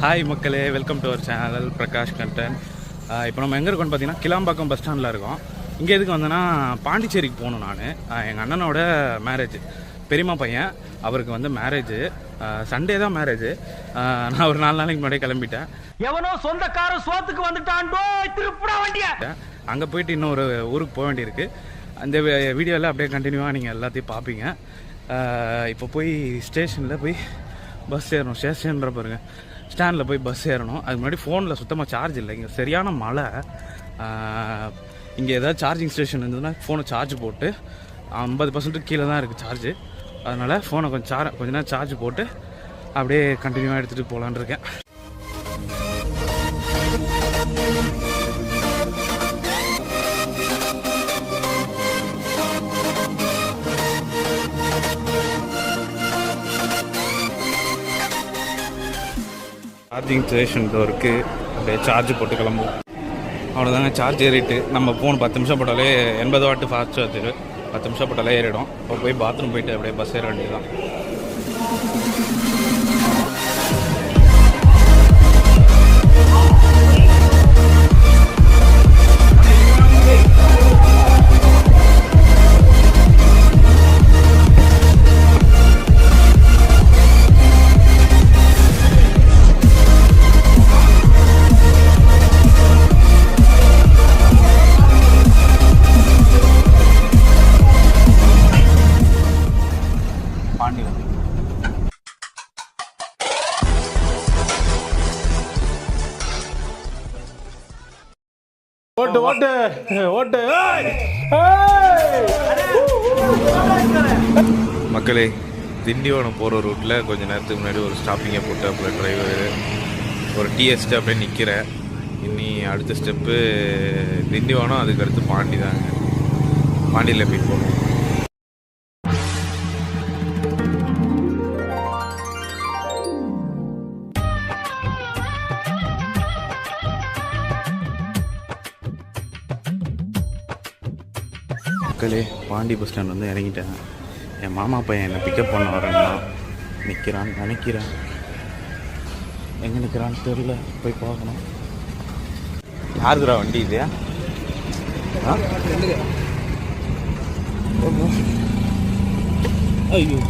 Hi மக்களே, welcome to our channel Prakash content. இப்போ நம்ம எங்கே இருக்கோம்னு பார்த்தீங்கன்னா கிளாம்பாக்கம் பஸ் ஸ்டாண்டில் இருக்கோம். இங்கே எதுக்கு வந்தேன்னா பாண்டிச்சேரிக்கு போகணும். நான் எங்கள் அண்ணனோட மேரேஜ், பெரியம்மா பையன் அவருக்கு வந்து மேரேஜ். சண்டே தான் மேரேஜ். நான் ஒரு 4 நாளைக்கு முன்னாடியே கிளம்பிட்டேன். எவனோ சொந்தக்காரன் சோத்துக்கு வந்துட்டான்டோ திருப்புடா வண்டிய. அங்கே போயிட்டு இன்னொரு ஊருக்கு போக வேண்டியிருக்கு. அந்த வீடியோவில் அப்படியே கண்டினியூவாக நீங்கள் எல்லாத்தையும் பார்ப்பீங்க. இப்போ போய் ஸ்டேஷனில் போய் பஸ் ஏறணும். ஸ்டேஷன்ற பாருங்க, ஸ்டாண்டில் போய் பஸ் ஏறணும். அதுக்கு முன்னாடி ஃபோனில் சுத்தமாக சார்ஜ் இல்லை. இங்கே சரியான மழை. இங்கே ஏதாவது சார்ஜிங் ஸ்டேஷன் இருந்ததுன்னா ஃபோனை சார்ஜ் போட்டு 50% கீழே தான் இருக்குது சார்ஜு. அதனால் ஃபோனை கொஞ்ச நேரம் சார்ஜ் போட்டு அப்படியே கண்டினியூவாக எடுத்துகிட்டு போகலான்னு இருக்கேன். சார்ஜிங் ஸ்டேஷன் இருக்குது. அப்படியே சார்ஜ் போட்டு கிளம்புவோம். அவ்வளோதாங்க, சார்ஜ் ஏறிட்டு நம்ம ஃபோன் 10 நிமிஷம் போட்டாலே 80 வாட்டு ஃபாஸ்ட் சார்ஜ். 10 நிமிஷம் போட்டாலே ஏறிடும். இப்போ போய் பாத்ரூம் போயிட்டு அப்படியே பஸ் ஏற வேண்டியதுதான். ஓட்டு ஓட்டு ஓட்டு. மக்களே, திண்டிவனம் போகிற ரூட்டில் கொஞ்சம் நேரத்துக்கு முன்னாடி ஒரு ஸ்டாப்பிங்கை போட்டு அப்புறம் டிரைவர் ஒரு டிஎஸ்ட்டு அப்படியே நிற்கிறேன். இனி அடுத்த ஸ்டெப்பு திண்டிவனம், அதுக்கடுத்து பாண்டி தாங்க. பாண்டியில் போய் போகணும். மக்களே, பாண்டி பஸ் ஸ்டாண்ட் வந்து இறங்கிட்டேன். என் மாமா பையன் என்னை பிக்கப் பண்ண வரேன்னா நிற்கிறான்னு நினைக்கிறேன். எங்கே நிற்கிறான்னு தெரியல, போய் பார்க்கணும். யாருக்குறா வண்டி இது? ஐயோ,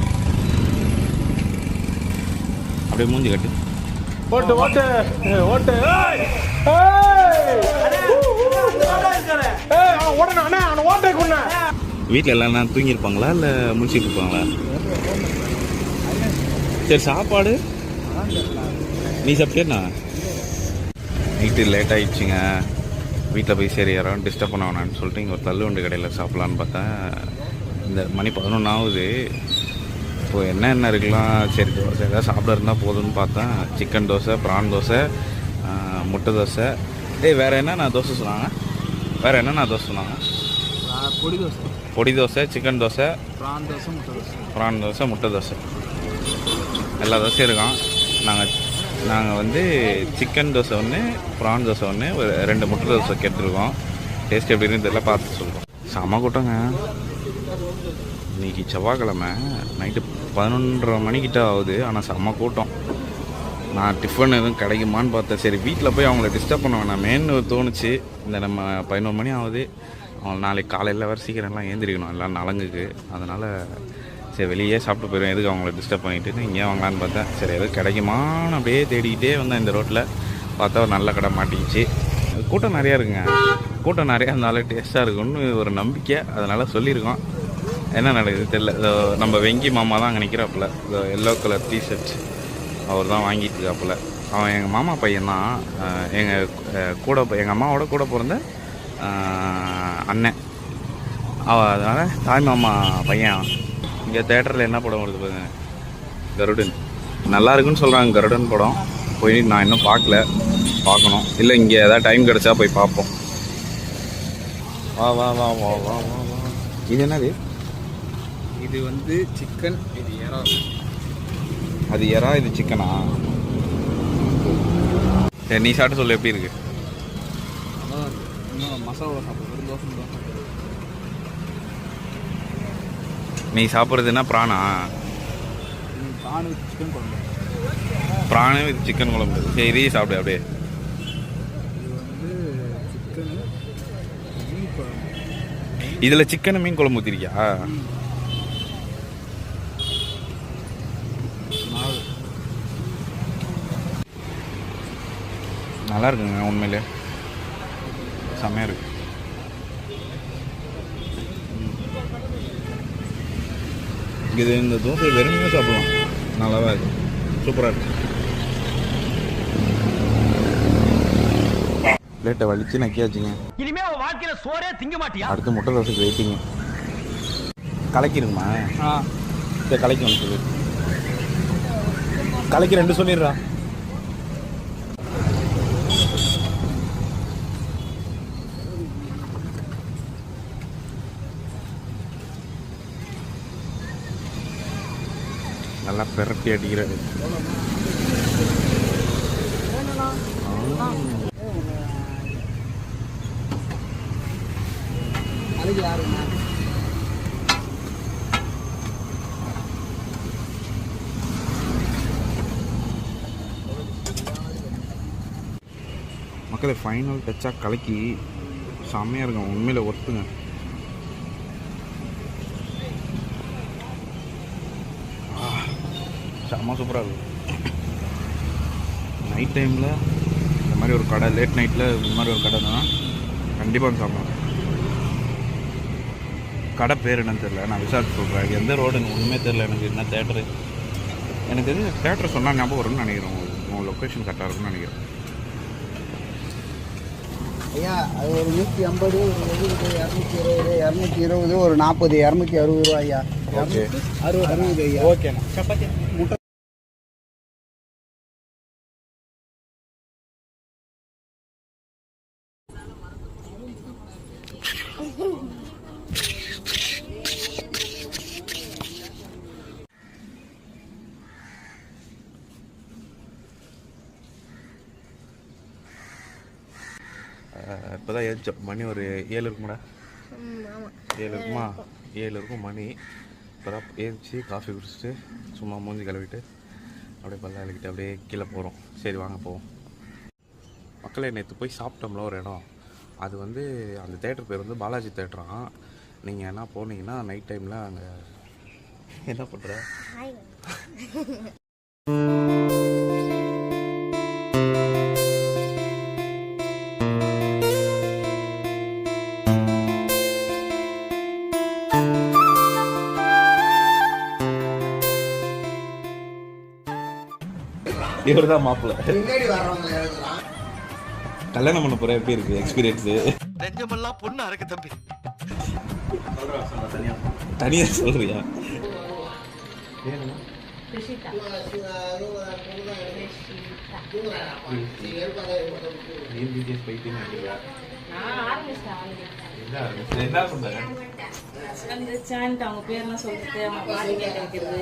அப்படியே மூஞ்சி கட்டு. ஓட்டு ஓட்டு ஓட்டு. வீட்டில் எல்லாம் தூங்கியிருப்பாங்களா இல்லை முடிச்சுட்டு இருப்பாங்களா? சரி, சாப்பாடு நீ சாப்பிட்டேண்ணா? Night late ஆகிடுச்சிங்க. வீட்டில் போய் சரி யாரும் டிஸ்டர்ப் பண்ண வேணான்னு சொல்லிட்டு இங்கே ஒரு தள்ளுவண்டி கடையில் சாப்பிட்லான்னு பார்த்தேன். இந்த மணி 11 ஆகுது. இப்போது என்ன இருக்கலாம், சரி தோசை எதாவது சாப்பிட இருந்தால் போதும்னு பார்த்தேன். சிக்கன் தோசை, ப்ரான் தோசை, முட்டை தோசை. வேறு என்னென்ன தோசை சொன்னாங்க? பொடி தோசை, சிக்கன் தோசை, ப்ரான் தோசை, முட்டை தோசை, எல்லா தோசையும் இருக்கும். நாங்கள் வந்து சிக்கன் தோசை ஒன்று, ப்ரான் தோசை ஒன்று, ஒரு 2 முட்டை தோசை கேட்டுருக்கோம். டேஸ்ட் எப்படின்னு தெரியல, பார்த்து சொல்லுவோம். செம கூட்டங்க. இன்றைக்கி செவ்வாய்க்கிழமை நைட்டு 11:30 மணிக்கிட்ட ஆகுது. ஆனால் செம்ம கூட்டம். நான் டிஃபன் எதுவும் கிடைக்குமான்னு பார்த்தேன். சரி, வீட்டில் போய் அவங்கள டிஸ்டர்ப் பண்ண வேணாமேன்னு தோணுச்சு. இந்த நம்ம 11 மணி ஆகுது. அவங்க நாளைக்கு காலையில் வேறு சீக்கிரம்லாம் ஏந்திரிக்கணும் எல்லாம் நலங்குக்கு. அதனால் சரி வெளியே சாப்பிட்டு போயிடுவேன், எதுக்கு அவங்கள டிஸ்டர்ப் பண்ணிவிட்டு இங்கே வாங்கலான்னு பார்த்தேன். சரி எதுவும் கிடைக்குமான்னு அப்படியே தேடிக்கிட்டே வந்தேன். இந்த ரோட்டில் பார்த்தா ஒரு நல்ல கடை மாட்டிக்கிச்சு. கூட்டம் நிறையா இருக்குங்க. கூட்டம் நிறையா இருந்தாலும் டேஸ்ட்டாக இருக்குன்னு ஒரு நம்பிக்கை. அதனால் சொல்லியிருக்கோம். என்ன நடக்குது தெரியல. நம்ம வெங்கி மாமா தான் அங்கே நிற்கிறாப்புல. எல்லோ கலர் டிஷர்ட் அவர் தான் வாங்கிட்டு இருக்காப்புல. அவன் எங்கள் மாமா பையன் தான். எங்கள் அம்மாவோட கூட பிறந்த அண்ணன். அதனால் தாய் மாமா பையன். இங்கே தேட்டரில் என்ன படம் வருது பாருங்க, கருடன். நல்லா இருக்குன்னு சொல்கிறாங்க கருடன் படம். போய் நான் இன்னும் பார்க்கணும். இல்லை இங்கே ஏதாவது டைம் கிடச்சா போய் பார்ப்போம். வா வா வா வா வா வா வா. இது என்னது? இது வந்து சிக்கன், இது எறா. அது எறா, இது சிக்கனா? சரி, நீ சாப்பிட்டு சொல்லு எப்படி இருக்கு. மசாலா சாப்பிட்றது தோசை. நீ சாப்பிட்றதுன்னா ப்ரானா? ப்ரான் சிக்கன் குழம்பு. ப்ரானு வித் சிக்கன் குழம்பு. சரி இதையே சாப்பிடு அப்படியே. இது வந்து சிக்கனு மீன் குழம்பு. இதில் சிக்கனு மீன் குழம்பு ஊற்றிருக்கியா? மாவு நல்லா இருக்குங்க உண்மையிலே, செம்மையாக இருக்கு. இது இந்த தோசை வெறுமையாக சாப்பிடலாம், நல்லா தான் இருக்கு, சூப்பராக இருக்கு. பிளேட்டை வலிச்சு நக்கியாச்சுங்க. இனிமே அவன் வாழ்க்கையில சோறே திங்க மாட்டியா? அடுத்து முட்டை தோசைக்கு வெயிட்டிங்க. கலக்கிருக்குமா? சரி கலக்கி வந்து சொல்லு. கலக்கி 2 சொல்லிடுறா. நல்லா பெரட்டி அடிக்கிறாரு. அதுக்கு யாருங்க? மக்களே ஃபைனல் டச்சாக கலக்கி செம்மையாக இருக்கும் உண்மையில், ஒத்துங்க. செம்ம சூப்பராக இருக்கும். நைட் டைமில் இந்த மாதிரி ஒரு கடை, லேட் நைட்டில் இந்த மாதிரி ஒரு கடை தான் கண்டிப்பாக சாப்பிடலாம். கடை பேர் என்னன்னு தெரில, நான் விசாரிச்சு சொல்கிறேன். எந்த ரோடுன்னு ஒன்றுமே தெரில எனக்கு. என்ன தேட்டரு எனக்கு தெரிஞ்ச தேட்டர் சொன்னால் ஞாபகம் வரும்னு நினைக்கிறேன். உங்கள் லொக்கேஷன் கரெக்டாக இருக்கும்னு நினைக்கிறேன். ஐயா அது ஒரு 150, ஒரு 70, 220, 220, ஒரு 40, 260 ரூபா ஐயா. ஓகே 60 ஐயா. ஓகேண்ணா. சப்பாத்தி முட்டை இப்போ தான் ஏறிச்சோம். மணி ஒரு 7 இருக்குமாடா? 7 இருக்குமா? 7 இருக்கும் மணி. இப்போ தான் ஏறிச்சு, காஃபி குடிச்சிட்டு சும்மா மூஞ்சி கழுவிட்டு அப்படியே பல்ல அழுக்கிட்டு அப்படியே கீழே போகிறோம். சரி வாங்க போவோம். மக்களே நேற்று போய் சாப்பிட்டோம்ல ஒரு இடம், அது வந்து அந்த தேட்டர் பேர் வந்து பாலாஜி தேட்டரான். நீங்கள் என்ன போனீங்கன்னா நைட் டைமில் அங்கே என்ன பண்ணுற இவர் தான் மாப்பிள்ள. கல்யாணம் பண்ண போற எப்படி இருக்கு எக்ஸ்பீரியன்ஸு? நெஞ்சமெல்லாம் பொண்ணு அறக்கு தம்பி. தனியா சொல்றியா? என்ன சொன்னாங்க? அவங்க பேர்லாம் சொல்லிட்டு அவங்க வைக்கிறது.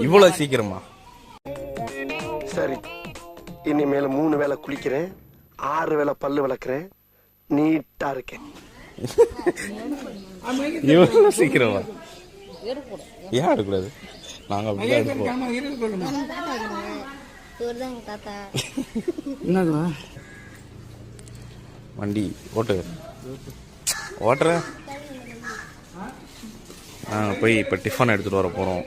இவ்வளோ சீக்கிரமா? சரி, இனிமேல் 3 வேளை குளிக்கிறேன், 6 வேளை பல்லு விளக்குறேன், நீட்டா இருக்கேன். இவ்வளோ சீக்கிரமா? ஏன் எடுக்கூடாது? நாங்கள் அப்படிதான் எடுப்போம். என்னதுவா வண்டி ஓட்டு ஓட்டுற. நாங்கள் போய் இப்போ டிஃபன் எடுத்துகிட்டு வர போகிறோம்.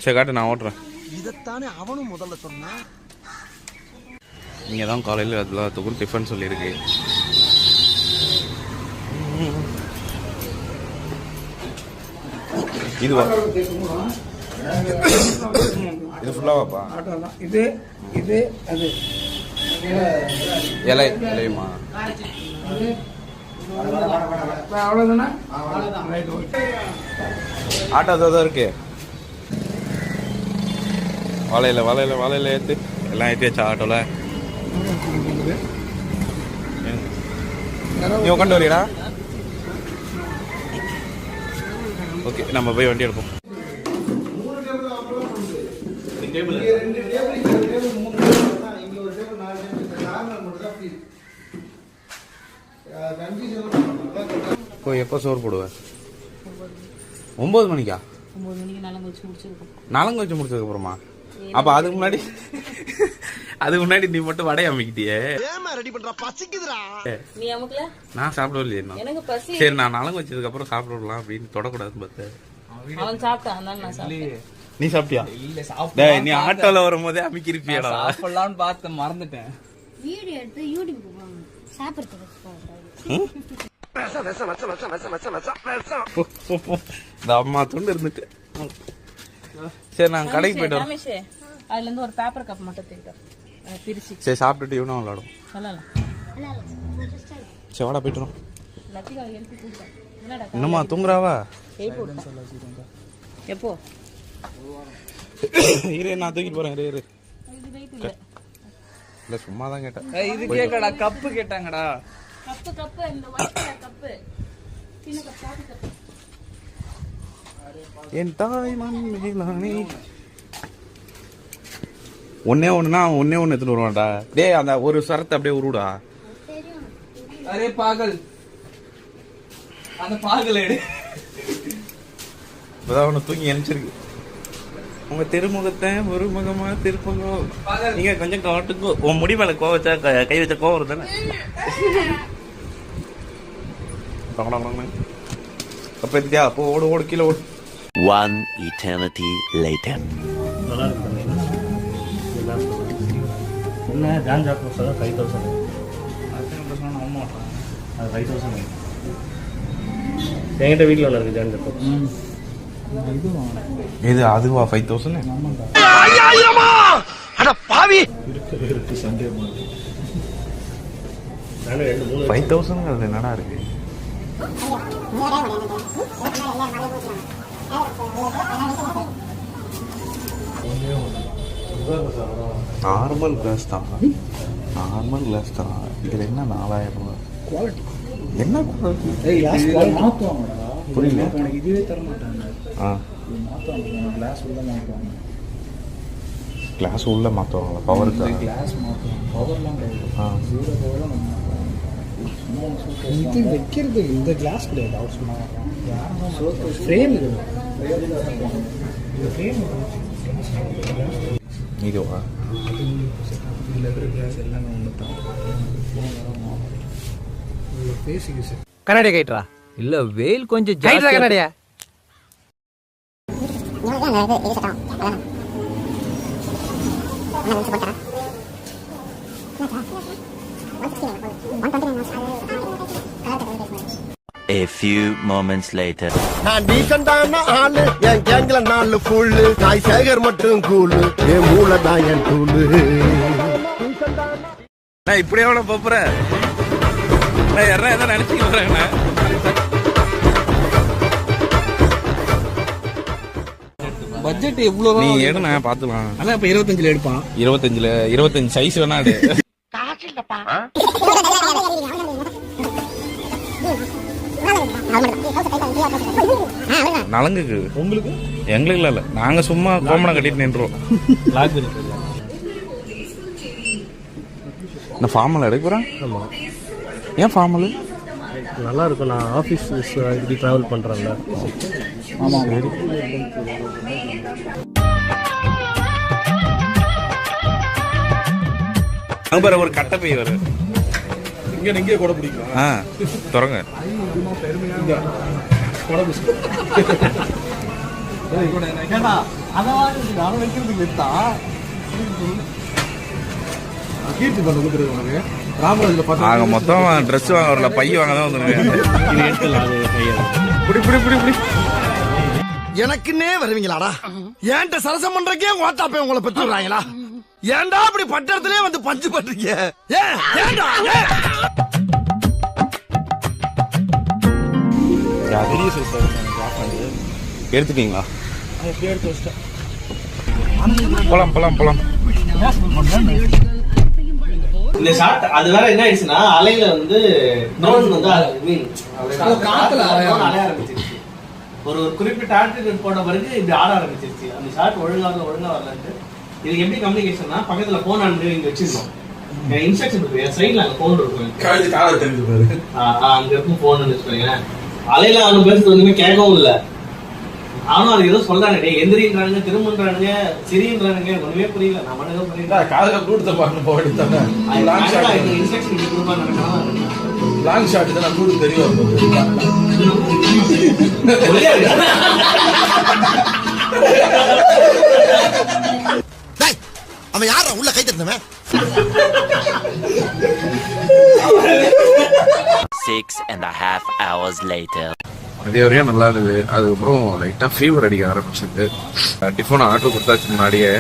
சரி காட்டு, நான் ஓட்டுறேன். இதைத்தானே அவனும் முதல்ல சொன்னான். இங்கே தான் காலையில் எல்லாத்துக்கும் டிஃபன் சொல்லியிருக்கு. இதுவா? இது ஃபுல்லாவாப்பா? இது இது அது இலையுமா? அவ்வளோதானே? ஆட்டோ தான் இருக்கு. வாழையில ஏற்று எல்லாம் ஏற்றியாச்சா ஆட்டோவில்? நீ உட்காந்து வரீடா? ஓகே, நம்ம போய் வண்டி எடுப்போம். எப்போ சோறு போடுவேன்? 9 மணிக்கா? 9 மணிக்கு நலங்கு வச்சு முடிச்சிருக்கோம். நலங்கு வச்சு முடிச்சதுக்கப்புறமா? அப்போ அதுக்கு முன்னாடி நீ மட்டும் வடை அமைக்கிட்டியே. நீ அமுக்கல? நான் சாப்பிடவே இல்லையா? எனக்கு பசி. சரி, நான் நலங்கு வச்சதுக்கு அப்புறம் சாப்பிடலாம் அப்படின்னு தொடக்கூடாதுன்னு பார்த்தேன். அவன் சாப்பிட்டான், அதனால நான் சாப்பிட்டேன். நீ சாப்பிட்டியா? இல்ல டேய், நீ ஆட்டோல வரும்போதே அமைக்கிருப்பியடா. சாப்பிடலாம்னு பார்த்து மறந்துட்டேன். வீடியோ எடுத்து யூடியூப் போவாங்க சாப்பிடுறதுக்கு. இந்த அம்மா துண்டு இருந்துட்டு. சரி, நான் கடைக்கு போயிட்டு வரேன். ரமேஷ், அதுல இருந்து ஒரு பேப்பர் கப் மட்டும் தூக்கிட்டு பிரிச்சு. சரி, சாப்பிட்டுட்டு இவனும் விளையாடும். சொல்லலாம். சரி, வாடா போயிட்டு வரோம். லத்திகா எழுப்பி கூப்பிட்டேன். என்னடா இன்னுமா தூங்குறாவா? எப்போ? இரு, நான் தூக்கிட்டு போறேன். இரு இது வெயிட் இல்ல. இல்ல, சும்மா தான் கேட்டேன். இது கேக்கடா, கப்பு கேட்டாங்கடா. கப்பு இந்த ஒயிட் கலர் கப்பு. சின்ன கப், சாப்பிட்டு கப்பு. என் தாய் மண்ணே ஒன்னே எடுத்துட்டு வருவான்டா. டேய், அந்த ஒரு சரத்தை அப்படியே உருடா. அரே பாகல், அந்த பாகல் எடு. இப்பதான் அவனை தூங்கி எழுச்சிருக்கு. உங்க திருமுகத்தை ஒரு முகமா திருப்பங்க. நீங்க கொஞ்சம் காட்டுங்க. உன் முடி மேல கோவம் வச்சா கை வச்ச கோவம் வரும் தானே. அப்ப இருக்கியா? அப்போ ஓடு கீழே ஓடு. One eternity later. என்ன ஜான்ஜா கோர்ஸ் 5000. அது 5000 என்கிட்ட வீட்டில் ஒன்று இருக்குது ஜான்ஜா கோர்ஸ். இது அதுவா 5000? இருக்கு சண்டே 5000 என்னடா இருக்கு? நார்மல் கிளாஸ் தான். இதுல என்ன 4000 ரூபாய்? என்ன புரியல. இதுவே தர மாட்டாங்க. கிளாஸ் உள்ள மாத்துவாங்களா? பவருக்கு கிளாஸ் மாற்றுவாங்க. பவர்லாம் இது வைக்கிறது இந்த கிளாஸ் கிடையாது. அவர் சொன்னாங்க ஃப்ரேம் இது. இதுவா? இதில் இருக்கிற கிளாஸ் எல்லாமே ஒன்று தான். பேசிக்கு சார் கண்ணாடி கைட்ரா. இல்ல வெயில் கொஞ்சம் ஜாஸ்தியா. கண்ணாடியா A few moments later. நான் டீசென்டான ஆளு, என் கேங்ல 4 ஃபுல்லு, நாய் சேகர் மட்டும் கூலு, என் மூளை தான் என் டூலு. நான் இப்படியே அவனை போறேன். நான் யாரா எதாவது நினைச்சிட்டு போறேங்கண்ணா. பட்ஜெட் எவ்வளவு? நீ எடுண்ணா பாத்துக்கலாம். அதான் இப்போ 25 எடுப்பான். 25 சைஸ் வேணா எடு. நலங்குக்கு உங்களுக்கு எங்களுக்கு இல்ல, நாங்க சும்மா கோமணம் கட்டிட்டு நின்றோம். இந்த ஃபார்மல் எடுக்க போறேன். ஏன் ஃபார்மல் நல்லா இருக்கும். நான் ஆஃபீஸ் இப்படி ட்ராவல் பண்ணுறேன்ல. ஆமாம், சரி. அங்க பாரு, ஒரு கட்டை பை வரும். இங்கே கூட பிடிக்கும். தொடங்க. கீர்த்தி பண்ண கொடுத்துருக்கு உனக்கு. ராமராஜில் பார்த்தா மொத்தம் ட்ரெஸ் வாங்க வரல, பை வாங்க தான் வந்துருக்கேன். எனக்குன்னே வருவீங்களாடா? ஏன்ட்ட சரசம் பண்றக்கே ஓட்டாப்பே உங்களை பெற்று விடுறாங்களா? ஏன்டா அப்படி பட்டத்திலே வந்து பஞ்சு பண்றீங்க? ஏன்டா? எடுத்துட்டீங்களா? எடுத்து வச்சிட்டேன். போலாம். இந்த ஷாட் அது வேற என்ன ஆயிடுச்சுன்னா, அலையில வந்து ட்ரோன் வந்து காத்துல அலைய ஆரம்பிச்சிருச்சு. ஒரு குறிப்பிட்ட ஆல்டிடியூட் போன பிறகு இப்படி ஆட ஆரம்பிச்சிருச்சு. அந்த ஷாட் ஒழுங்கா வரலன்ட்டு இதுக்கு எப்படி கம்யூனிகேஷன்னா, பக்கத்துல போன் அனுப்பி இங்க வச்சிருந்தோம். இன்ஸ்ட்ரக்ஷன் இருக்கு, என் சைட்ல அங்க போன் இருக்கும். அங்க இருக்கும் போன் வச்சுக்கோங்க. அலையில அவனு பேசுறது ஒண்ணுமே கேட்கவும் இல்லை. அவனும் அது ஏதோ சொல்றானே, டேய் எந்திரின்றானுங்க, திரும்புன்றானுங்க, சிரின்றானுங்க, ஒண்ணுமே புரியல. நான் மட்டும் ஏதோ புரியல. காலையில் ப்ளூடூத்தை பார்க்கணும் போக வேண்டியதானே. லாங் ஷாட் இன்ஸ்ட்ரக்ஷன் இப்படி கொடுப்பான்னு நினைக்கிறேன். லாங் ஷாட் தான் ப்ளூடூத் தெரியும். அவன் யாரா உள்ள கை தட்டினவன்? 6.5 hours later. அதே வரையும் நல்லா இருந்தது. அதுக்கப்புறம் லைட்டாக ஃபீவர் அடிக்க ஆரம்பிச்சிது. டிஃபன் ஆர்டர் கொடுத்தாச்சு முன்னாடியே.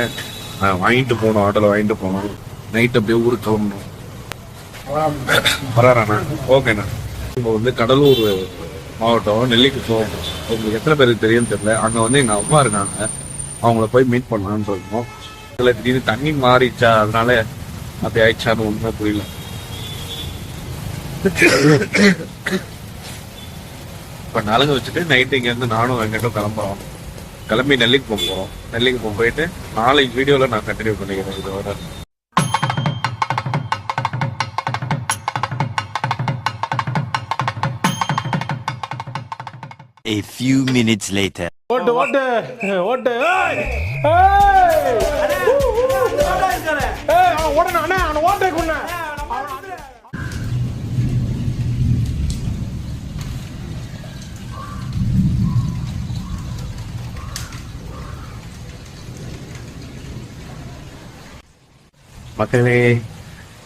வாங்கிட்டு போகணும், ஆட்டோவில் வாங்கிட்டு போகணும். நைட் அப்படியே ஊருக்கு கிளம்பணும். வராண்ணா? ஓகேண்ணா. இப்போ வந்து கடலூர் மாவட்டம் நெல்லிக்குப்பம். உங்களுக்கு எத்தனை பேருக்கு தெரியும்னு தெரியல. அங்கே வந்து எங்கள் அம்மா இருக்காங்க. அவங்கள போய் மீட் பண்ணலான்னு இருக்கோம். இதில் திடீர்னு தண்ணி மாறிச்சா, அதனால அப்படி ஆயிடுச்சான்னு ஒன்றுமே புரியல. இப்போ நலங்கு வச்சுட்டு நைட்டு இங்கேருந்து நானும் வெங்கட்டும் கிளம்புறோம். கிளம்பி நெல்லிக்குப்பம் போகிறோம். நெல்லிக்குப்பம் போயிட்டு நாளைக்கு வீடியோவில் நான் கண்டினியூ பண்ணிக்கிறேன். இதோட A few minutes later. ஓட்டு ஓட்டு ஓட்டு. ஓடணும் அண்ணா, அவனை ஓட்டை கொண்டா. மக்களே,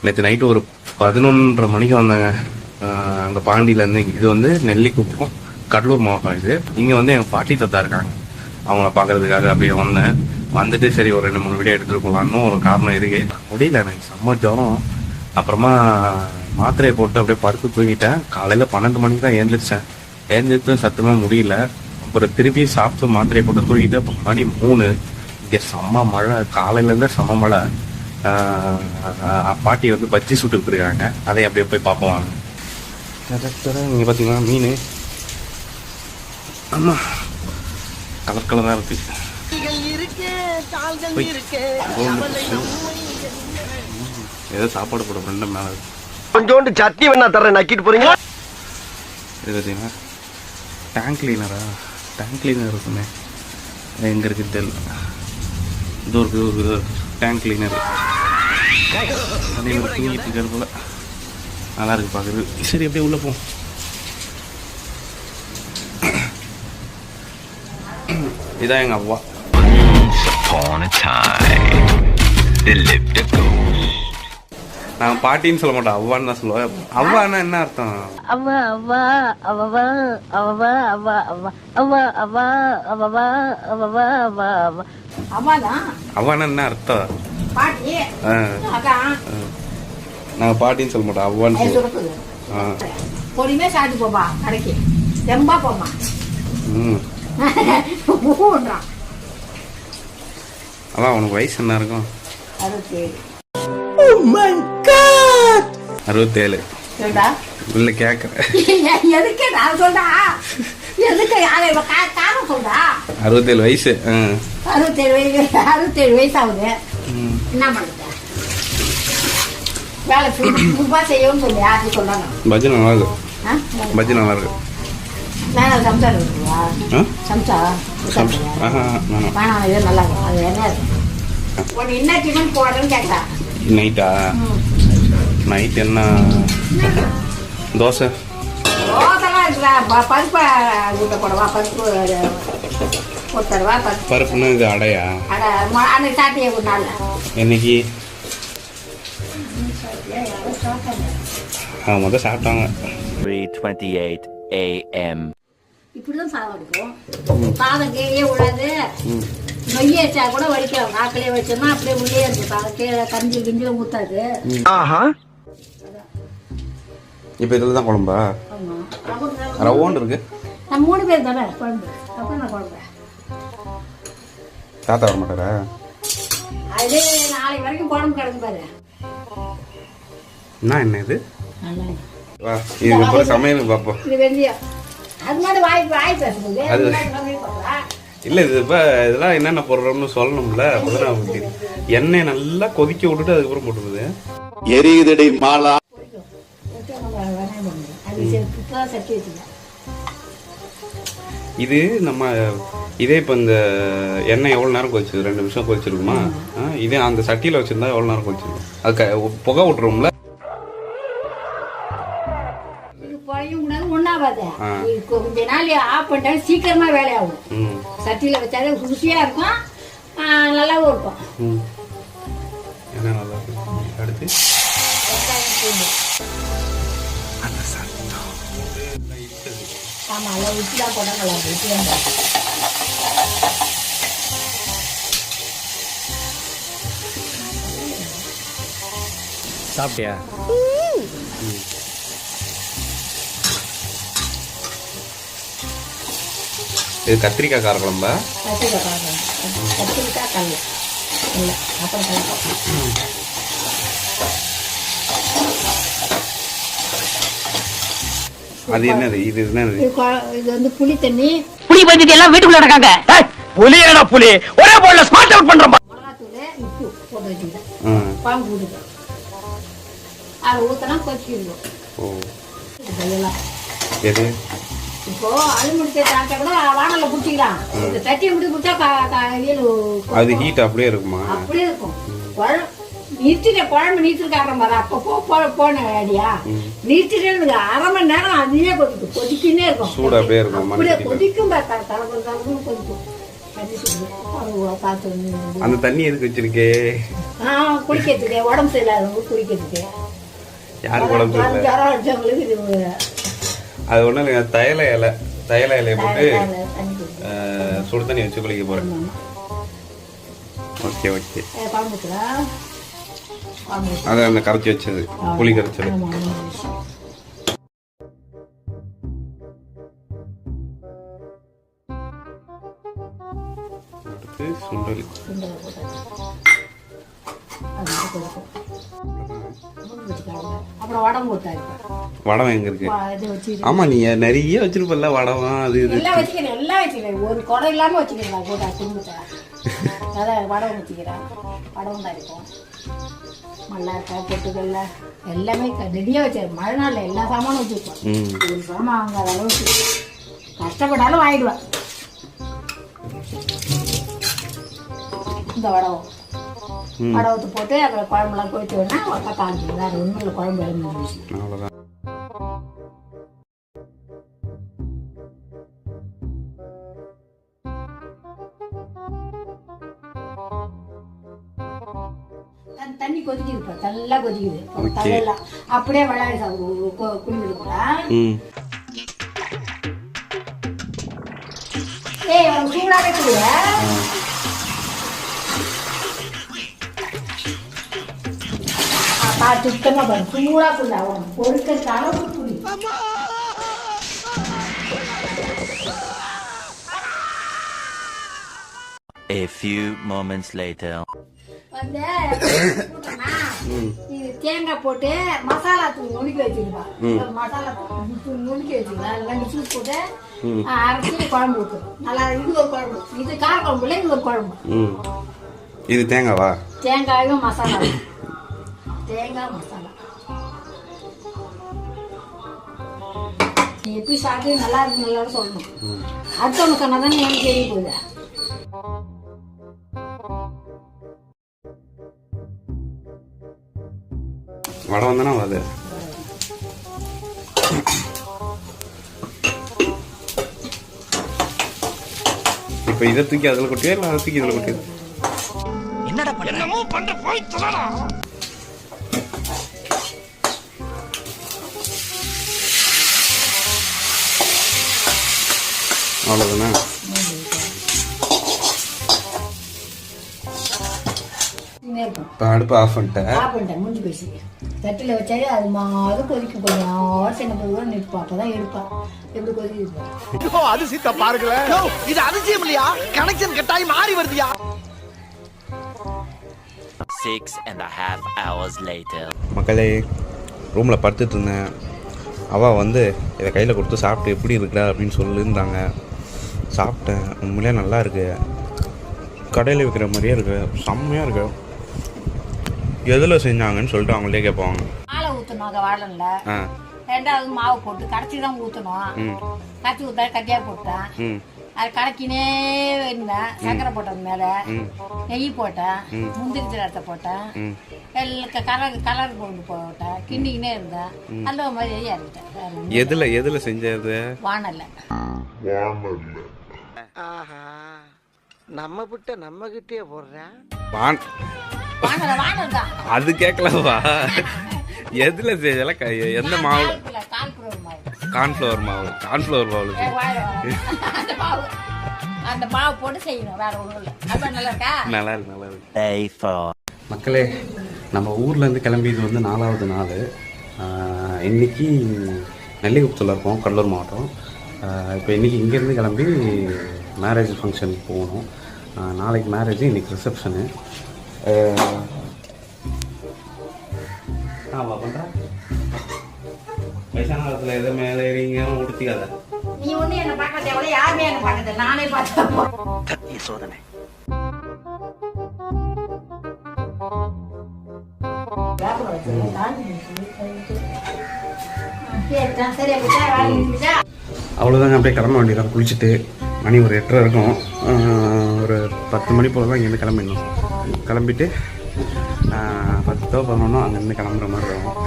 நேற்று நைட்டு ஒரு 11:30 மணிக்கு வந்தாங்க. அங்கே பாண்டியிலேருந்து. இது வந்து நெல்லிக்குப்பம், கடலூர் மாவட்டம். இது இங்கே வந்து எங்கள் பாட்டி தத்தா இருக்காங்க. அவங்கள பார்க்கறதுக்காக அப்படியே வந்தேன். வந்துட்டு சரி ஒரு 2-3 வீடியோ எடுத்துகிட்டு போகலான்னு ஒரு காரணம் இருக்கு. முடியல, எனக்கு செம்ம ஜுரம். அப்புறமா மாத்திரையை போட்டு அப்படியே படுத்து தூங்கிட்டேன். காலையில் 12 மணிக்கு தான் எழுந்திரிச்சேன். எழுந்திரிச்சு சத்துமாக முடியல. அப்புறம் திருப்பி சாப்பிட்டு மாத்திரையை போட்டு தூங்கிட்டு அப்போ மணி 3. இங்கே செம்ம மழை, காலையிலேருந்தே செம்ம மழை. பாட்டி வந்து பஜ்ஜி சுட்டு இருக்காங்க. அதை அப்படியே போய் பார்ப்போம். இங்கே பார்த்தீங்கன்னா மீன். ஆமாம், கலர் கலராக இருக்கு. ஏதோ சாப்பாடு போட ஃப்ரெண்டு மேலே கொஞ்சோண்டு சட்னி வேணா தரேன், நக்கிட்டு போறீங்க. இது பார்த்தீங்கன்னா டேங்க் கிளீனரா? டேங்க் கிளீனர் இருக்குமே, எங்கே இருக்குன்னு தெரியல. இது ஒரு டேங்க் கிளீனர். அதே ஒரு தூங்கிட்டு இருக்கிறது போல நல்லா இருக்கு பார்க்குறது. சரி அப்படியே உள்ள போம். இதான் எங்கள் அவ்வா. நான் பாட்டின்னு சொல்ல மாட்டேன், அவ்வான்னு தான் சொல்லுவேன். அவ்வான்னா என்ன அர்த்தம்? அவ்வா அவ்வா அவ்வா அவ்வா அவ்வா அவ்வா அவ்வா அவ்வா அவ்வா அவ்வா அவ்வா அவ்வா அவ்வாதான். அவ்வான்னா என்ன அர்த்தம்? பாட்டி அதான். நாங்கள் பாட்டின்னு சொல்ல மாட்டோம், அவ்வான்னு சொல்லுவோம். பொறுமையா சாப்பிட்டு போமா, கடைக்கு ரொம்ப போமா. அதான் உனக்கு வயசு என்ன இருக்கும்? 67. இல்ல கேக்குறேன். எதுக்கு நான் சொல்றா? எதுக்கு காரணம் சொல்றா? 67 வயசு. 67 வயசு ஆகுது. என்ன பண்ணுறது? வேலை செய்யவும் சொல்லியா? அது சொல்லணும். பஜ்ஜி நல்லா இருக்கு. பஜ்ஜி நல்லா இருக்கு. சம்சா இருக்குவா? சம்சா வேணாம், இது நல்லா இருக்கும். அது என்ன ஒன்று என்ன டிஃபன் போடுறேன்னு கேட்டா. நைட்டா? நைட் என்ன தோசை? தோசைலாம் இருக்குதா? பருப்பு ஊட்ட போடவா? பருப்பு போட்டுருவா. பருப்புன்னா இது அடையா? அடை அன்னைக்கு சாட்டியே ஒரு நாள். என்னைக்கு? முதல் சாப்பிட்டாங்க. 3:28 AM. இப்படிதான் சாதம் வடிக்கும். சாதம் கீழே விடாது. நொய்ய வச்சா கூட வடிக்கலாம். நாக்கிலே வச்சோம்னா அப்படியே உள்ளே இருக்கு சாதம். கீழே கஞ்சி கிஞ்சிலும் ஊத்தாது. இப்போ இதில் தான் குழம்பா? ரவோண்டு இருக்கு. நம்ம 3 பேர் தானே குழம்பு. அப்புறம் நான் குழம்பு தாத்தா வர மாட்டாரா? அது நாளைக்கு வரைக்கும் குழம்பு கிடக்கு பாரு. என்ன இது? வா, இது இப்போ சமையல் பார்ப்போம். இது வெந்தயம். அது மாதிரி வாய் பேசுறது. அது இல்லை, இது இப்போ இதெல்லாம் என்னென்ன போடுறோம்னு சொல்லணும்ல. அப்போதான் நமக்கு தெரியும். எண்ணெய் நல்லா கொதிக்க விட்டுட்டு அதுக்கப்புறம் போட்டுருது. எரியுதடி மாலா. இது நம்ம இதே இப்போ இந்த எண்ணெய் எவ்வளோ நேரம் கொதிச்சு 2 நிமிஷம் கொதிச்சிருக்குமா? இதே அந்த சட்டியில் வச்சுருந்தா எவ்வளோ நேரம் கொதிச்சிருக்கும்? அது புகை விட்டுருவோம்ல? இது குறையும் கூடாது ஒன்றாகாது. கொஞ்ச நாள் ஆஃப் பண்ணிட்டாலும் சீக்கிரமா வேலையாகும். சட்டியில் வச்சாலே ருசியாக இருக்கும், நல்லாவும் இருக்கும். என்ன நல்லா இருக்கும். அடுத்து அந்த சத்தம் ஆமாம், அதில் உச்சி தான் போட்டால் நல்லா இருக்கும். உச்சி தான் சாப்பிட்டியா? இது கத்திரிக்காய் காரக்குழம்பா? கத்திரிக்காய் பார்க்கலாம். கத்திரிக்காய் கடலை இல்லை, அப்புறம் கடலை. அது என்னது? இது என்னது? இது வந்து புளி தண்ணி. புளி பத்தி எல்லாம் வீட்டுக்குள்ள இருக்காங்க. புலி என்ன புலி? ஒரே போல ஸ்மார்ட் அவுட் பண்றோம். மிளகாத்தூள், உப்பு போட்டு வச்சுக்கிட்டேன். பாம்பு ஊற்றிட்டேன். அதை ஊற்றினா கொச்சிடுவோம். இதெல்லாம் எது? இப்போ அலுமினியத்தை தாக்க கூட வானல்ல பிடிச்சிக்கலாம். இந்த தட்டியை முடிச்சு பிடிச்சா அது ஹீட் அப்படியே இருக்குமா? அப்படியே இருக்கும். குழம்பு நீச்சிருக்காங்க பாரு, அப்போ போன ஐடியா நீச்சிட்டு 1/2 மணி நேரம் அதுலயே கொதிக்கின்னே இருக்கும். சூடு அப்படியே இருக்கும். அப்படியே கொதிக்கும் தலைமுறை கொதிக்கும். அந்த தண்ணி எதுக்கு வச்சிருக்கே? குடிக்கிறதுக்கு, உடம்பு சரியில்லாதவங்க குடிக்கிறதுக்கு. யாருக்கு உடம்பு சரியில்லை? ஜரம் அடிச்சவங்களுக்கு அது ஒன்றும் இல்லைங்க, தைல இலையை போட்டு சுடு தண்ணி வச்சு குளிக்க போறேன். Okay okay. அது அந்த கரைச்சி வச்சது, புளி கரைச்சது. சுண்டல். வடம் எங்க இருக்கு? ஆமா, நீ நிறைய வச்சிருப்பல வடம். அது எல்லாம் வச்சுக்கிறேன். ஒரு குடம் இல்லாம வச்சுக்கிறேன். போட்டா குடும்பத்தை அதான் வடம் வச்சுக்கிறேன். வடம் தான் இருக்கும். மல்லாக்காய், பொட்டுக்கல்ல எல்லாமே ரெடியா வச்சிருக்கேன். மழை நாள்ல எல்லா சாமானும் வச்சிருப்பேன். ஒரு சாமான் வாங்காத அளவுக்கு கஷ்டப்பட்டாலும் வாங்கிடுவேன். இந்த வடவத்தை போட்டு அப்புறம் குழம்புலாம் கொதிச்சு விடனா காஞ்சி வேறு ஒன்றும் இல்லை. குழம்பு இறந்துச்சு, அவ்வளோதான். தண்ணி கொதிக்குது, நல்லா கொதிக்குது. தலையெல்லாம் அப்படியே விளையாடி சாப்பிடுவோம். குளிக்கிறதுக்குலாம் சூடாவே குடிய சுத்தமா பண்ணு. சூடா குள்ள பொருட்கள் அளவுக்கு குடி. A few moments later. வந்து தேங்காய் போட்டு மசாலா தூள் நுணுக்கி வச்சுருப்பா. மசாலா தூள் நுணுக்கி வச்சுக்கலாம். 2 சூப் போட்டு அரைச்சி குழம்பு ஊற்றணும். நல்லா இது ஒரு குழம்பு. இது கார குழம்புல இது ஒரு குழம்பு. இது தேங்காவா? தேங்காயும் மசாலா. தேங்காய் மசாலா நீ எப்படி சாப்பிட்டு நல்லா இருக்கு நல்லா சொல்லணும். அடுத்தவங்க சொன்னாதான் எனக்கு தெரிய போகுது. வடை வந்தானா அது இப்ப இதை தூக்கி அதில் கொட்டியா இல்லை அதை தூக்கி இதில் கொட்டியது? என்னடா பண்ற போய் சொல்லடா. அவ்வளோதானே? இப்போ அடுப்பு ஆஃப் பண்ணிட்டேன். முடிஞ்சு போயிடுச்சு. தட்டில் வச்சாலே அது மாறு கொதிக்கும். கொஞ்சம் சின்ன பொருள் நிற்பா, அப்பதான் எடுப்பா. எப்படி கொதிக்குது அதிசயத்தை பாருங்களேன். இது அதிசயம் இல்லையா? கனெக்ஷன் கட்டாயி மாறி வருதியா? 6.5 hours later. மக்களே, ரூமில் படுத்துட்டு இருந்தேன். அவள் வந்து இதை கையில் கொடுத்து சாப்பிட்டு எப்படி இருக்குடா அப்படின்னு சொல்லியிருந்தாங்க. சாப்பிட்டேன். உண்மையிலே நல்லா இருக்கு. கடையில் விற்கிற மாதிரியே இருக்கு. செம்மையாக இருக்கு. எதில் செஞ்சாங்கன்னு சொல்லிட்டு அவங்கள்டே கேட்பாங்க. மாலை ஊற்றணும் வாழல. ரெண்டாவது மாவு போட்டு கரைச்சி தான் ஊற்றணும். கரைச்சி ஊற்றா கட்டியாக போட்டேன். அது கலக்கினே இருந்தேன். சக்கரை போட்டது மேலே நெய் போட்டேன், முந்திரி திராட்சை போட்டேன், எல்லாம் கலர் கொண்டு போட்டேன், கிண்டிக்கினே இருந்தேன். அந்த மாதிரி இறங்கிட்டேன். எதுல செஞ்சது? வானல்ல. நம்ம விட்ட நம்ம கிட்டே போடுறேன். வானல் தான். அது கேட்கலவா? எதுல செஞ்சல? எந்த மாவு? கார்ன்ஃப்ளவர் மாவு. கார்ன்ஃப்ளவர் மாவு. அந்த மாவு போட்டு செய்யணும், வேற ஒன்றும் இல்லை. அது நல்லா இருக்கா? நல்லா இருக்கு. மக்களே, நம்ம ஊர்லேருந்து கிளம்பி இது வந்து 4வது நாள். இன்னைக்கு நெல்லிக்குப்பத்தில் இருக்கோம், கடலூர் மாவட்டம். இப்போ இன்றைக்கி இங்கேருந்து கிளம்பி மேரேஜ் ஃபங்க்ஷனுக்கு போகணும். நாளைக்கு மேரேஜ், இன்றைக்கி ரிசப்ஷனு. பண்ணுறேன் வயசான காலத்தில் எதை மேலே ஏறிங்க உடுத்திக்காத. நீ ஒண்ணு என்ன பார்க்க தேவையில்ல, யாருமே என்ன பார்க்கறது, நானே பார்த்தேன். சோதனை. அவ்வளோதாங்க, அப்படியே கிளம்ப வேண்டியதான். குளிச்சுட்டு மணி ஒரு 8:30 இருக்கும். ஒரு 10 மணி போல் தான் இங்கேருந்து கிளம்பிடணும். கிளம்பிட்டு 10 11 அங்கேருந்து கிளம்புற மாதிரி இருக்கும்.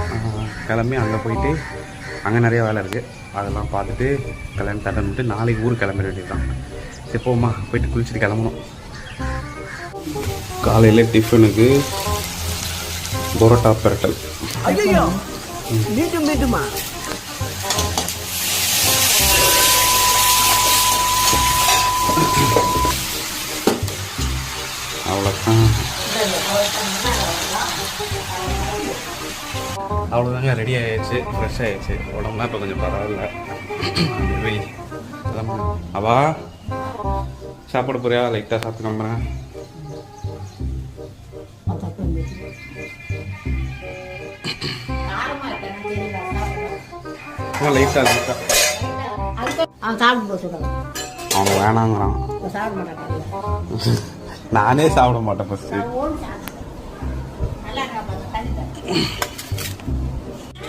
கிளம்பி அங்கே போயிட்டு அங்கே நிறைய வேலை இருக்குது, அதெல்லாம் பார்த்துட்டு கல்யாணம் பண்ணிட்டு நாளைக்கு ஊருக்கு கிளம்பிட வேண்டியது தான். சரி போமா, போயிட்டு குளிச்சுட்டு கிளம்பணும். காலையில் டிஃபனுக்கு பரோட்டா பெரட்டல். மீட்டுமா அவ்வளோதாங்க, ரெடி ஆகிடுச்சு, ஃப்ரெஷ் ஆகிடுச்சு. உடம்புலாம் இப்போ கொஞ்சம் பரவாயில்ல. அவா சாப்பிட போறியா? லைட்டாக சாப்பிட்டு கிளம்புறேன். லைட்டாக அவன் வேணாங்கிறான். நானே சாப்பிட மாட்டேன் ஃபஸ்ட்டு.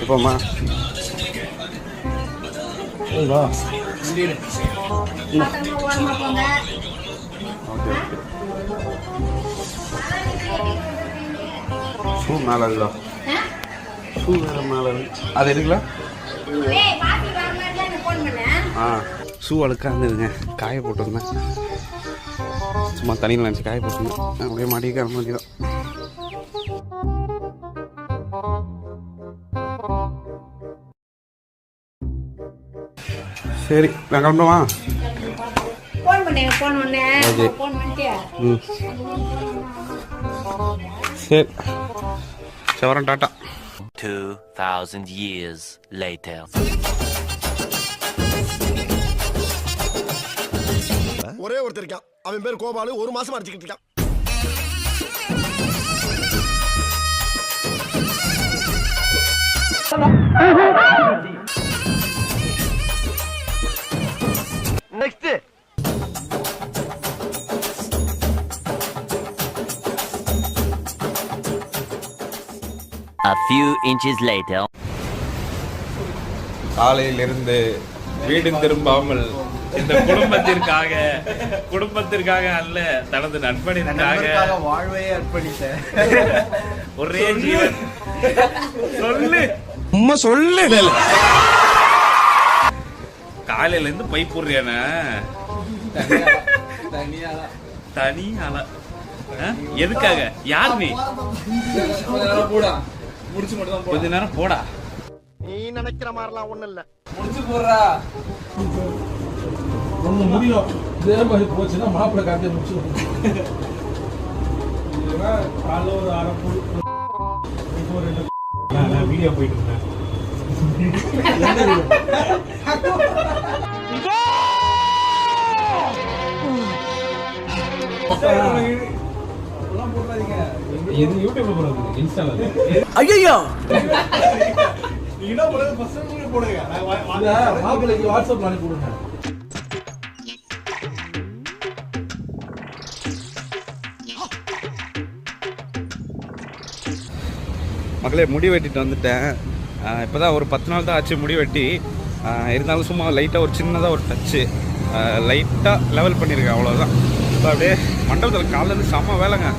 இப்போம்மா ஷூ மேலே இருக்குதா? ஷூ வேறு மேலே இருக்கு, அது எடுக்கலாம். ஷூ அழுக்காக இருந்ததுங்க, காய போட்டிருந்தேன். சும்மா தண்ணியில் நினச்சி காய போட்டிருந்தேன். அப்படியே மாட்டிக்க மாட்டிதான். சரி, நான் கிளம்புவா. சரி சவரன், டாட்டா. 2000 years later. ஒரே ஒருத்தர் இருக்கான், அவன் பேர் கோபாலு. 1 மாசமா அடிச்சுக்கிட்டு இருக்கான். Next A few inches later. காலையிலிருந்து வீடு திரும்பாமல் இந்த குடும்பத்திற்காக அல்ல, தனது நண்பனிற்காக வாழ்வையே அர்ப்பணித்த ஒரே ஜீவன். சொல்லு காலையில இருந்து பை போடுறியான தனியால எதுக்காக? யார் நீ? கொஞ்ச நேரம் போடா. நீ நினைக்கிற மாதிரிலாம் ஒண்ணு இல்ல. முடிச்சு போடுறா. ஒண்ணு முடியும், இதே மாதிரி போச்சுன்னா மாப்பிள்ளை கார்த்தியை முடிச்சு காலைல ஒரு அரை பொருள் வீடியோ போயிட்டு இருந்தேன். இது யூடியூப்ல போடுறது, இன்ஸ்டால. ஐயோ நீங்க போடுறது ஃபர்ஸ்ட் நீங்க போடுங்க. நான் மாப்பிள்ளைக்கு வாட்ஸ்அப்ல அனுப்பி விடுங்க. மக்களே, முடி வெட்டிட்டு வந்துட்டேன். இப்போ தான் ஒரு 10 நாள் தான் ஆச்சு முடி வெட்டி. இருந்தாலும் சும்மா லைட்டாக ஒரு சின்னதாக ஒரு டச்சு. லைட்டாக லெவல் பண்ணியிருக்கேன், அவ்வளோதான். இப்போ அப்படியே மண்டபத்தில் காலையிலேருந்து செம்ம வேலைங்க.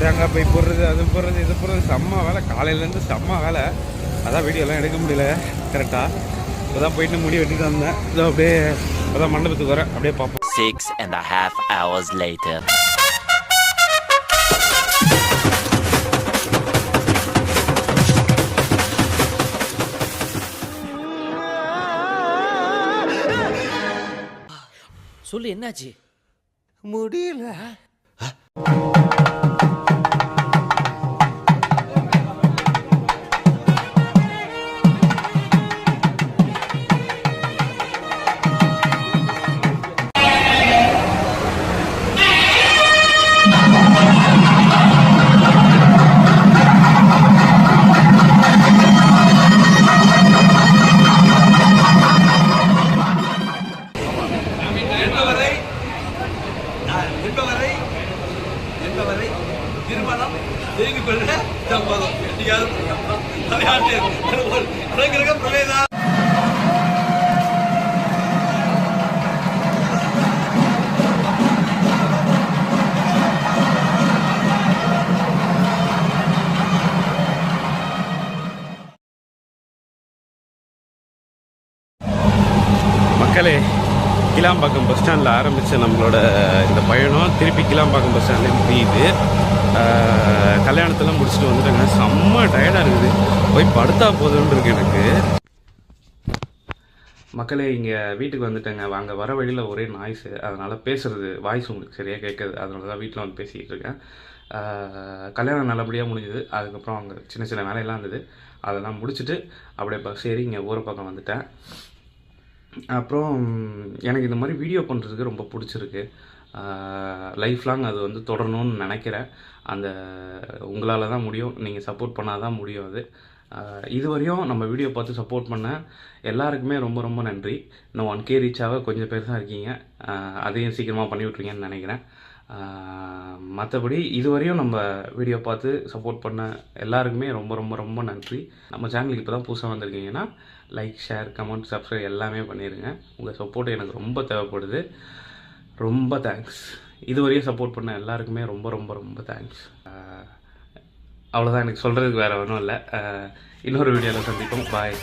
தேங்காய் போய் போடுறது, அது போடுறது, இது போடுறது, செம்ம வேலை. காலையிலேருந்து செம்ம வேலை. அதான் வீடியோலாம் எடுக்க முடியல கரெக்டாக. இப்போ தான் போயிட்டு முடி வெட்டிட்டு வந்தேன். இதோ அப்படியே இப்போ தான் மண்டபத்துக்கு வரேன், அப்படியே பார்ப்போம். 6.5 hours later. சொல்லு, என்னாச்சு? முடியல. மக்களே, கிளாம்பாக்கம் பஸ் ஸ்டாண்டில் ஆரம்பித்த நம்மளோட இந்த பயணம் திருப்பி கிளாம்பாக்கம் பஸ் ஸ்டாண்ட்லேயே முடியுது. கல்யாணத்தெல்லாம் முடிச்சுட்டு வந்துட்டாங்க. செம்ம டயர்டாக இருக்குது, போய் படுத்தா போதுன்னு இருக்கு எனக்கு. மக்களே, இங்கே வீட்டுக்கு வந்துட்டேங்க. அங்கே வர வழியில் ஒரே நாய்ஸு, அதனால் பேசுகிறது வாய்ஸ் உங்களுக்கு சரியாக கேட்குது. அதனால தான் வீட்டில் வந்து பேசிக்கிட்டு இருக்கேன். கல்யாணம் நல்லபடியாக முடிஞ்சுது. அதுக்கப்புறம் அங்கே சின்ன சின்ன வேலையெல்லாம் இருந்தது, அதெல்லாம் முடிச்சுட்டு அப்படியே பஸ் ஏறி இங்கே ஊரை பக்கம் வந்துட்டேன். அப்புறம் எனக்கு இந்த மாதிரி வீடியோ பண்ணுறதுக்கு ரொம்ப பிடிச்சிருக்கு. லைஃப் லாங் அது வந்து தொடரணும்னு நினைக்கிறேன். அந்த உங்களால் தான் முடியும், நீங்கள் சப்போர்ட் பண்ணால் தான் முடியும். அது இதுவரையும் நம்ம வீடியோ பார்த்து சப்போர்ட் பண்ண எல்லாருக்குமே ரொம்ப ரொம்ப நன்றி. இன்னும் 1K ரீச் ஆக கொஞ்சம் பேர் தான் இருக்கீங்க. அதையும் சீக்கிரமாக பண்ணி விட்ருங்கன்னு நினைக்கிறேன். மற்றபடி இதுவரையும் நம்ம வீடியோ பார்த்து சப்போர்ட் பண்ண எல்லாருக்குமே ரொம்ப ரொம்ப ரொம்ப நன்றி. நம்ம சேனலுக்கு இப்போ தான் புதுசாக வந்திருக்கீங்கன்னா லைக், ஷேர், கமெண்ட், சப்ஸ்கிரைப் எல்லாமே பண்ணிடுங்க. உங்கள் சப்போர்ட் எனக்கு ரொம்ப தேவைப்படுது. ரொம்ப தேங்க்ஸ். இதுவரையும் சப்போர்ட் பண்ண எல்லாருக்குமே ரொம்ப ரொம்ப ரொம்ப தேங்க்ஸ். அவ்வளோதான், எனக்கு சொல்கிறதுக்கு வேறு ஒன்றும் இல்லை. இன்னொரு வீடியோவில் சந்திப்போம். பாய்.